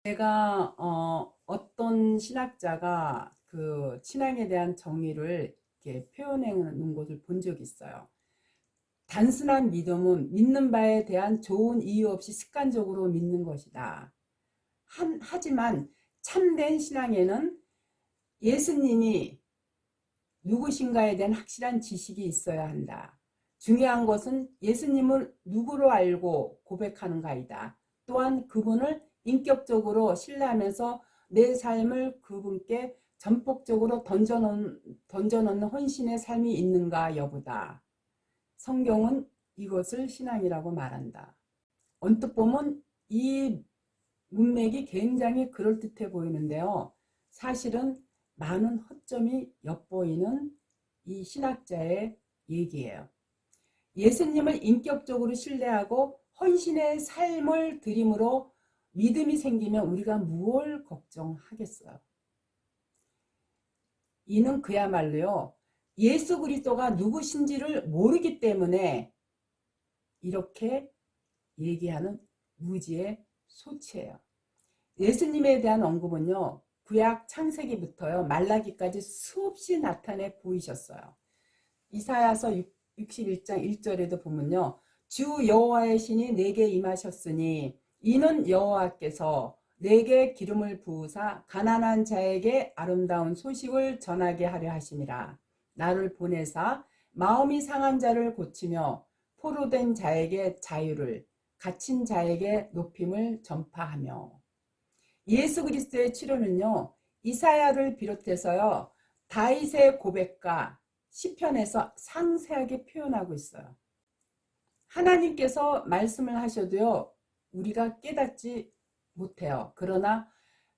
제가 어떤 신학자가 그 신앙에 대한 정의를 이렇게 표현해 놓은 것을 본 적이 있어요. 단순한 믿음은 믿는 바에 대한 좋은 이유 없이 습관적으로 믿는 것이다. 하지만 참된 신앙에는 예수님이 누구신가에 대한 확실한 지식이 있어야 한다. 중요한 것은 예수님을 누구로 알고 고백하는가이다. 또한 그분을 인격적으로 신뢰하면서 내 삶을 그분께 전폭적으로 던져놓는 헌신의 삶이 있는가 여부다. 성경은 이것을 신앙이라고 말한다. 언뜻 보면 이 문맥이 굉장히 그럴듯해 보이는데요. 사실은 많은 허점이 엿보이는 이 신학자의 얘기예요. 예수님을 인격적으로 신뢰하고 헌신의 삶을 드림으로 믿음이 생기면 우리가 무엇을 걱정하겠어요? 이는 그야말로요, 예수 그리스도가 누구신지를 모르기 때문에 이렇게 얘기하는 무지의 소치예요. 예수님에 대한 언급은요, 구약 창세기부터요 말라기까지 수없이 나타내 보이셨어요. 이사야서 61장 1절에도 보면요, 주 여호와의 신이 내게 임하셨으니 이는 여호와께서 내게 기름을 부으사 가난한 자에게 아름다운 소식을 전하게 하려 하심이라. 나를 보내사 마음이 상한 자를 고치며 포로된 자에게 자유를, 갇힌 자에게 높임을 전파하며. 예수 그리스도의 치료는요, 이사야를 비롯해서요 다윗의 고백과 시편에서 상세하게 표현하고 있어요. 하나님께서 말씀을 하셔도요 우리가 깨닫지 못해요. 그러나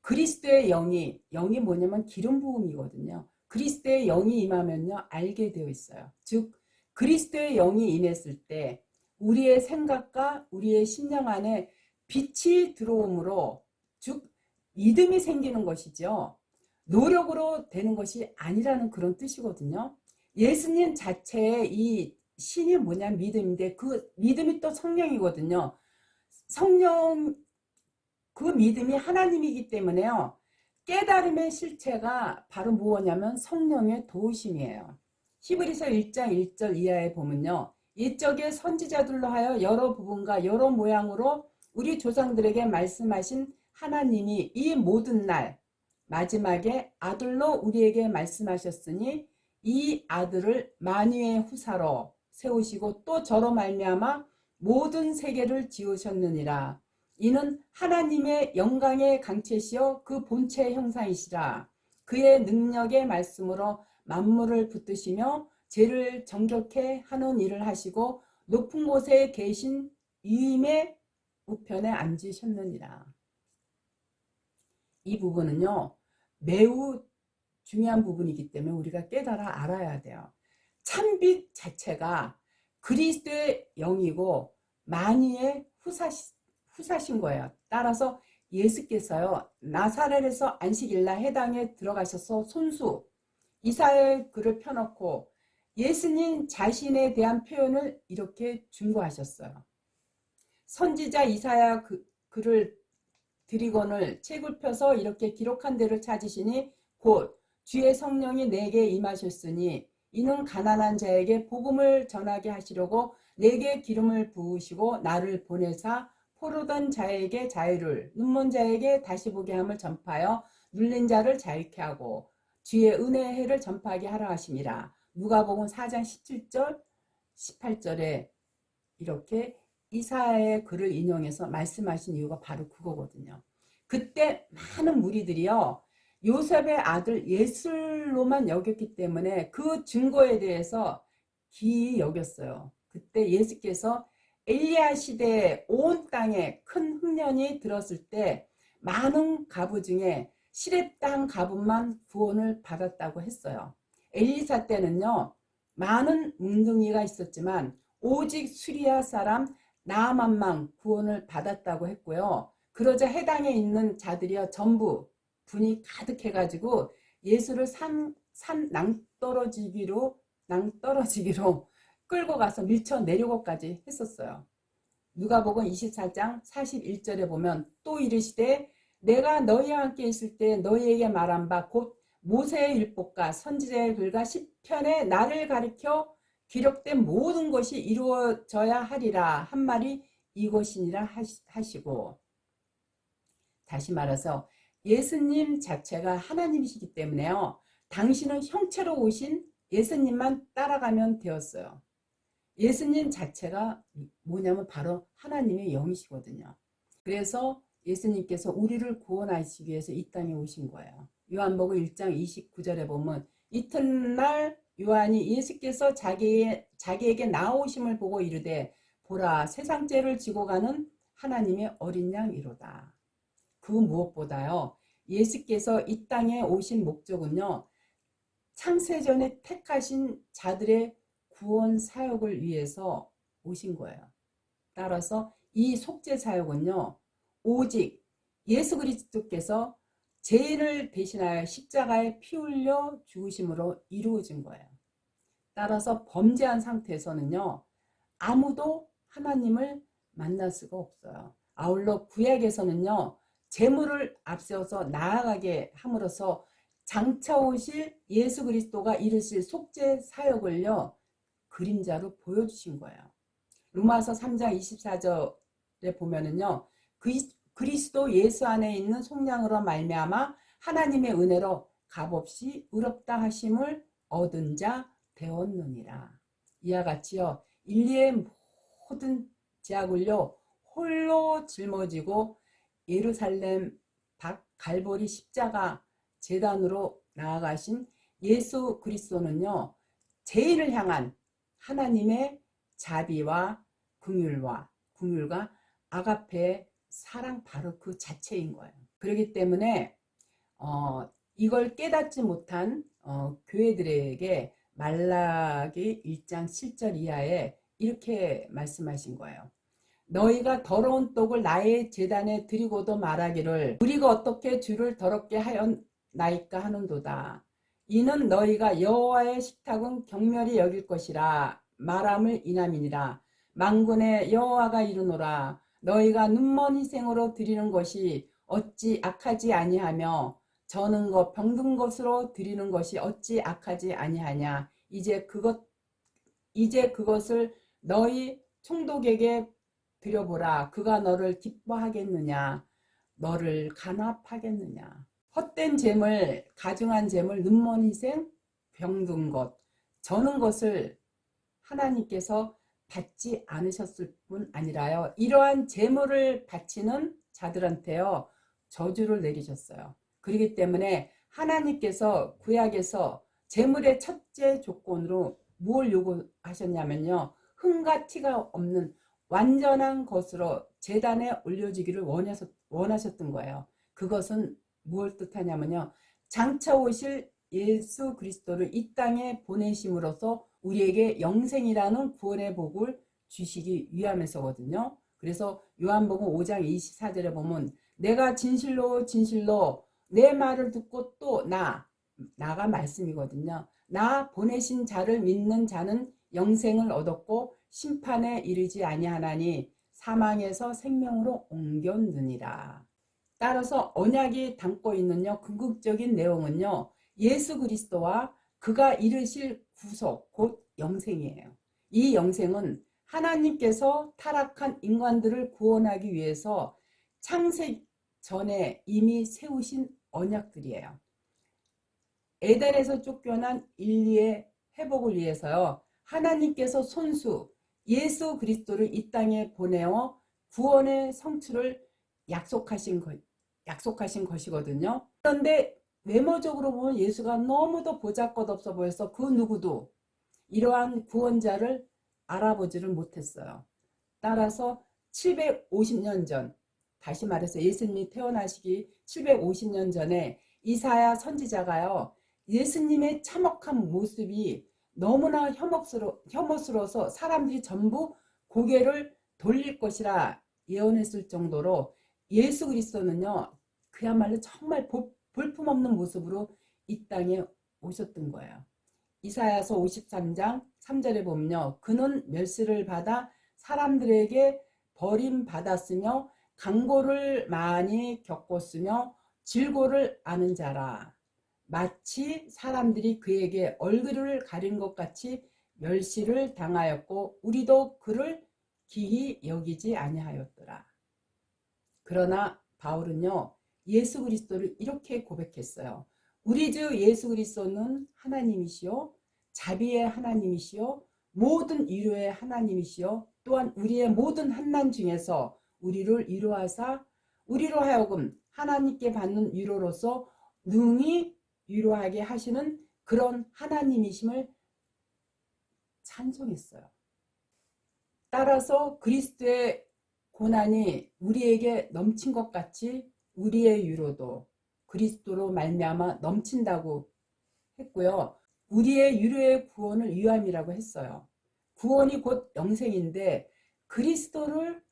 그리스도의 영이 뭐냐면 기름 부음이거든요. 그리스도의 영이 임하면요 알게 되어 있어요. 즉 그리스도의 영이 임했을 때 우리의 생각과 우리의 심령 안에 빛이 들어오므로, 즉 믿음이 생기는 것이죠. 노력으로 되는 것이 아니라는 그런 뜻이거든요. 예수님 자체의 이 신이 뭐냐 믿음인데 그 믿음이 또 성령이거든요. 성령, 그 믿음이 하나님이기 때문에요. 깨달음의 실체가 바로 무엇냐면 성령의 도우심이에요. 히브리서 1장 1절 이하에 보면요, 옛적의 선지자들로 하여 여러 부분과 여러 모양으로 우리 조상들에게 말씀하신 하나님이 이 모든 날 마지막에 아들로 우리에게 말씀하셨으니 이 아들을 만유의 후사로 세우시고 또 저로 말미암아 모든 세계를 지으셨느니라. 이는 하나님의 영광의 강체시요 그 본체의 형상이시라. 그의 능력의 말씀으로 만물을 붙드시며 죄를 정결케 하는 일을 하시고 높은 곳에 계신 위임의 우편에 앉으셨느니라. 이 부분은요 매우 중요한 부분이기 때문에 우리가 깨달아 알아야 돼요. 참빛 자체가 그리스도의 영이고 만유의 후사신 거예요. 따라서 예수께서요 나사렛에서 안식일날 해당에 들어가셔서 손수 이사야의 글을 펴놓고 예수님 자신에 대한 표현을 이렇게 준거하셨어요. 선지자 이사야 글을 드리건을 책을 펴서 이렇게 기록한 대로 찾으시니 곧 주의 성령이 내게 임하셨으니 이는 가난한 자에게 복음을 전하게 하시려고 내게 기름을 부으시고 나를 보내사 포로된 자에게 자유를, 눈먼 자에게 다시 보게 함을 전파하여 눌린 자를 자유케 하고 주의 은혜의 해를 전파하게 하라 하심이라. 누가복음 4장 17절 18절에 이렇게 이사야의 글을 인용해서 말씀하신 이유가 바로 그거거든요. 그때 많은 무리들이요 요셉의 아들 예술로만 여겼기 때문에 그 증거에 대해서 기이 여겼어요. 그때 예수께서 엘리야 시대에 온 땅에 큰 흉년이 들었을 때 많은 가부 중에 시렙당 가부만 구원을 받았다고 했어요. 엘리사 때는요 많은 뭉둥이가 있었지만 오직 수리아 사람 나아만만 구원을 받았다고 했고요. 그러자 해당에 있는 자들이요 전부 분이 가득해가지고 예수를 산 낭떠러지기로 끌고 가서 밀쳐 내려고까지 했었어요. 누가복음 24장 41절에 보면 또 이르시되 내가 너희와 함께 있을 때 너희에게 말한 바 곧 모세의 율법과 선지자의 글과 시편에 나를 가리켜 기록된 모든 것이 이루어져야 하리라 한 말이 이것이니라 하시고, 다시 말해서 예수님 자체가 하나님이시기 때문에요. 당신은 형체로 오신 예수님만 따라가면 되었어요. 예수님 자체가 뭐냐면 바로 하나님의 영이시거든요. 그래서 예수님께서 우리를 구원하시기 위해서 이 땅에 오신 거예요. 요한복음 1장 29절에 보면 이튿날 요한이 예수께서 자기에게 나오심을 보고 이르되 보라 세상 죄를 지고 가는 하나님의 어린 양이로다. 그 무엇보다요. 예수께서 이 땅에 오신 목적은요. 창세전에 택하신 자들의 구원 사역을 위해서 오신 거예요. 따라서 이 속죄 사역은요. 오직 예수 그리스도께서 죄인을 대신하여 십자가에 피 흘려 죽으심으로 이루어진 거예요. 따라서 범죄한 상태에서는요. 아무도 하나님을 만날 수가 없어요. 아울러 구약에서는요. 재물을 앞세워서 나아가게 함으로써 장차 오실 예수 그리스도가 이루실 속죄 사역을요. 그림자로 보여주신 거예요. 로마서 3장 24절에 보면은요. 그리스도 예수 안에 있는 속량으로 말미암아 하나님의 은혜로 값없이 의롭다 하심을 얻은 자 되었느니라. 이와 같이요. 인류의 모든 죄악을요. 홀로 짊어지고 예루살렘 밖 갈보리 십자가 제단으로 나아가신 예수 그리스도는요. 죄인을 향한 하나님의 자비와 긍휼과 아가페의 사랑 바로 그 자체인 거예요. 그렇기 때문에 이걸 깨닫지 못한 교회들에게 말라기 1장 7절 이하에 이렇게 말씀하신 거예요. 너희가 더러운 떡을 나의 제단에 드리고도 말하기를 우리가 어떻게 주를 더럽게 하였나이까 하는도다. 이는 너희가 여호와의 식탁은 경멸히 여길 것이라 말함을 인함이니라. 만군의 여호와가 이르노라. 너희가 눈먼 희생으로 드리는 것이 어찌 악하지 아니하며 저는 것 병든 것으로 드리는 것이 어찌 악하지 아니하냐. 이제 그것을 너희 총독에게 드려보라. 그가 너를 기뻐하겠느냐 너를 간합하겠느냐. 헛된 재물, 가증한 재물, 눈먼 희생, 병든 것, 저는 것을 하나님께서 받지 않으셨을 뿐 아니라요. 이러한 재물을 바치는 자들한테요. 저주를 내리셨어요. 그렇기 때문에 하나님께서 구약에서 재물의 첫째 조건으로 뭘 요구하셨냐면요. 흠과 티가 없는 완전한 것으로 제단에 올려지기를 원하셨던 거예요. 그것은 무엇을 뜻하냐면요. 장차 오실 예수 그리스도를 이 땅에 보내심으로써 우리에게 영생이라는 구원의 복을 주시기 위함에서거든요. 그래서 요한복음 5장 24절에 보면 내가 진실로 내 말을 듣고 또 나가 말씀이거든요. 나 보내신 자를 믿는 자는 영생을 얻었고 심판에 이르지 아니하나니 사망에서 생명으로 옮겼느니라. 따라서 언약이 담고 있는요 궁극적인 내용은요 예수 그리스도와 그가 이루실 구속 곧 영생이에요. 이 영생은 하나님께서 타락한 인간들을 구원하기 위해서 창세 전에 이미 세우신 언약들이에요. 에덴에서 쫓겨난 인류의 회복을 위해서요 하나님께서 손수 예수 그리스도를 이 땅에 보내어 구원의 성취를 약속하신 것이거든요. 그런데 외모적으로 보면 예수가 너무도 보잘것없어 보여서 그 누구도 이러한 구원자를 알아보지를 못했어요. 따라서 750년 전, 다시 말해서 예수님이 태어나시기 750년 전에 이사야 선지자가요 예수님의 참혹한 모습이 너무나 혐오스러워서 사람들이 전부 고개를 돌릴 것이라 예언했을 정도로 예수 그리스도는요, 그야말로 정말 볼품없는 모습으로 이 땅에 오셨던 거예요. 이사야서 53장 3절에 보면요, 그는 멸시를 받아 사람들에게 버림받았으며 강고를 많이 겪었으며 질고를 아는 자라. 마치 사람들이 그에게 얼굴을 가린 것 같이 멸시를 당하였고 우리도 그를 기히 여기지 아니하였더라. 그러나 바울은요, 예수 그리스도를 이렇게 고백했어요. 우리 주 예수 그리스도는 하나님이시요 자비의 하나님이시요 모든 위로의 하나님이시요 또한 우리의 모든 환난 중에서 우리를 위로하사 우리로 하여금 하나님께 받는 위로로서 능히 위로하게 하시는 그런 하나님이심을 찬송했어요. 따라서 그리스도의 고난이 우리에게 넘친 것 같이 우리의 위로도 그리스도로 말미암아 넘친다고 했고요. 우리의 위로의 구원을 위함이라고 했어요. 구원이 곧 영생인데 그리스도를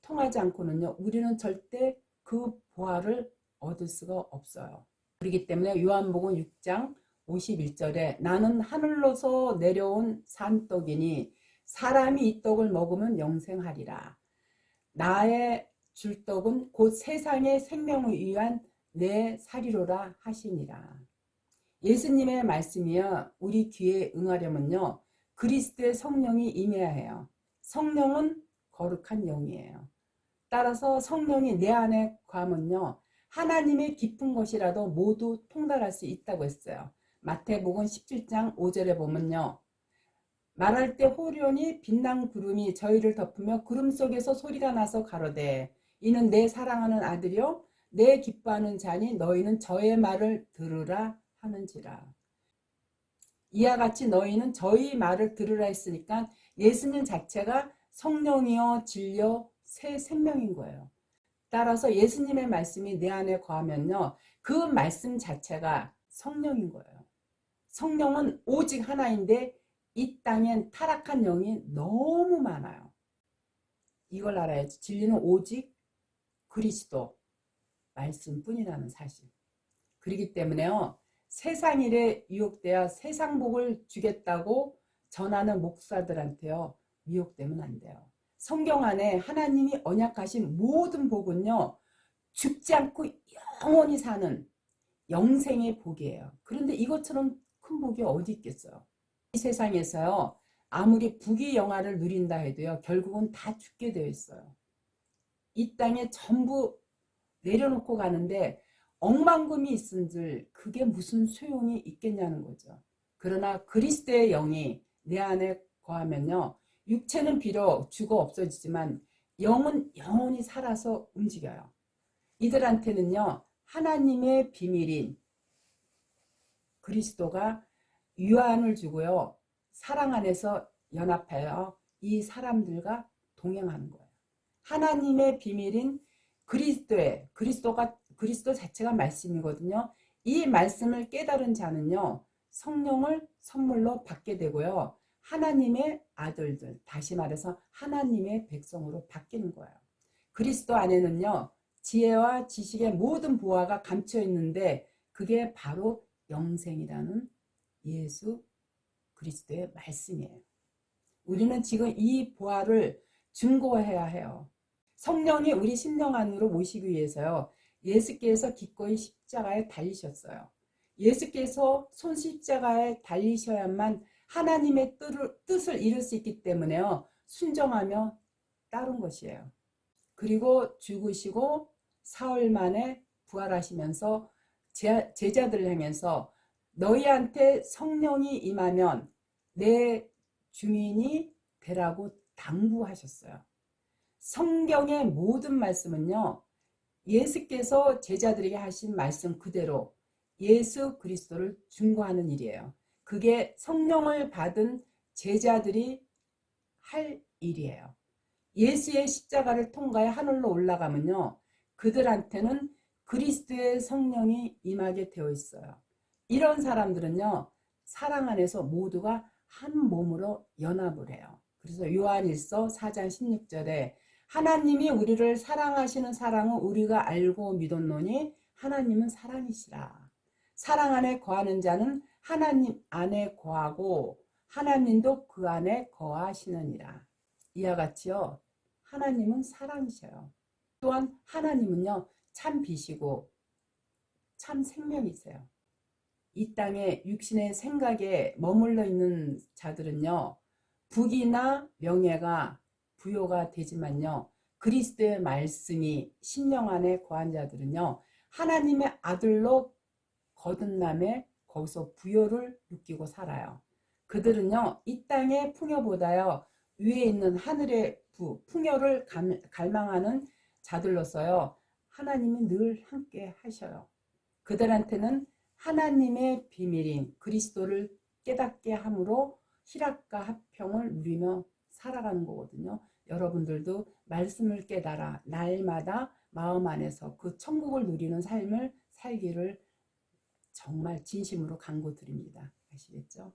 통하지 않고는요, 우리는 절대 그 보화를 얻을 수가 없어요. 그렇기 때문에 요한복음 6장 51절에 나는 하늘로서 내려온 산떡이니 사람이 이 떡을 먹으면 영생하리라. 나의 줄 떡은 곧 세상의 생명을 위한 내 살이로라 하시니라. 예수님의 말씀이요, 우리 귀에 응하려면요, 그리스도의 성령이 임해야 해요. 성령은 거룩한 영이에요. 따라서 성령이 내 안에 거하면요, 하나님의 깊은 것이라도 모두 통달할 수 있다고 했어요. 마태복음 17장 5절에 보면요, 말할 때 호련히 빛난 구름이 저희를 덮으며 구름 속에서 소리가 나서 가로되 이는 내 사랑하는 아들이요 내 기뻐하는 자니 너희는 저의 말을 들으라 하는지라. 이와 같이 너희는 저희 말을 들으라 했으니까 예수님 자체가 성령이요 진리요 새 생명인 거예요. 따라서 예수님의 말씀이 내 안에 거하면요, 그 말씀 자체가 성령인 거예요. 성령은 오직 하나인데 이 땅엔 타락한 영이 너무 많아요. 이걸 알아야지. 진리는 오직 그리스도 말씀뿐이라는 사실. 그렇기 때문에요, 세상 일에 유혹되어 세상 복을 주겠다고 전하는 목사들한테요, 미혹되면 안 돼요. 성경 안에 하나님이 언약하신 모든 복은요, 죽지 않고 영원히 사는 영생의 복이에요. 그런데 이것처럼 큰 복이 어디 있겠어요? 이 세상에서요, 아무리 부귀영화를 누린다 해도요, 결국은 다 죽게 되어 있어요. 이 땅에 전부 내려놓고 가는데 억만금이 있은줄 그게 무슨 소용이 있겠냐는 거죠. 그러나 그리스도의 영이 내 안에 거하면요, 육체는 비록 죽어 없어지지만 영은 영원히 살아서 움직여요. 이들한테는요, 하나님의 비밀인 그리스도가 유한을 주고요, 사랑 안에서 연합하여 이 사람들과 동행하는 거예요. 하나님의 비밀인 그리스도 자체가 말씀이거든요. 이 말씀을 깨달은 자는요, 성령을 선물로 받게 되고요, 하나님의 아들들, 다시 말해서 하나님의 백성으로 바뀌는 거예요. 그리스도 안에는요, 지혜와 지식의 모든 보화가 감춰 있는데 그게 바로 영생이라는 예수 그리스도의 말씀이에요. 우리는 지금 이 보화를 증거해야 해요. 성령이 우리 심령 안으로 모시기 위해서요, 예수께서 기꺼이 십자가에 달리셨어요. 예수께서 손십자가에 달리셔야만 하나님의 뜻을 이룰 수 있기 때문에요, 순종하며 따른 것이에요. 그리고 죽으시고 사흘 만에 부활하시면서 제자들을 향해서 너희한테 성령이 임하면 내 주민이 되라고 당부하셨어요. 성경의 모든 말씀은요, 예수께서 제자들에게 하신 말씀 그대로 예수 그리스도를 증거하는 일이에요. 그게 성령을 받은 제자들이 할 일이에요. 예수의 십자가를 통과해 하늘로 올라가면요, 그들한테는 그리스도의 성령이 임하게 되어 있어요. 이런 사람들은요, 사랑 안에서 모두가 한 몸으로 연합을 해요. 그래서 요한일서 4장 16절에 하나님이 우리를 사랑하시는 사랑은 우리가 알고 믿었노니 하나님은 사랑이시라. 사랑 안에 거하는 자는 하나님 안에 거하고 하나님도 그 안에 거하시느니라. 이와 같이요. 하나님은 사랑이셔요. 또한 하나님은요. 참 빛이고 참 생명이세요. 이 땅에 육신의 생각에 머물러 있는 자들은요. 부귀나 명예가 부요가 되지만요. 그리스도의 말씀이 심령 안에 거한 자들은요. 하나님의 아들로 거듭남에 거기서 부요를 느끼고 살아요. 그들은요. 이 땅의 풍요보다요. 위에 있는 하늘의 풍요를 갈망하는 자들로서요. 하나님이 늘 함께 하셔요. 그들한테는 하나님의 비밀인 그리스도를 깨닫게 함으로 희락과 화평을 누리며 살아가는 거거든요. 여러분들도 말씀을 깨달아 날마다 마음 안에서 그 천국을 누리는 삶을 살기를 정말 진심으로 간구드립니다. 아시겠죠?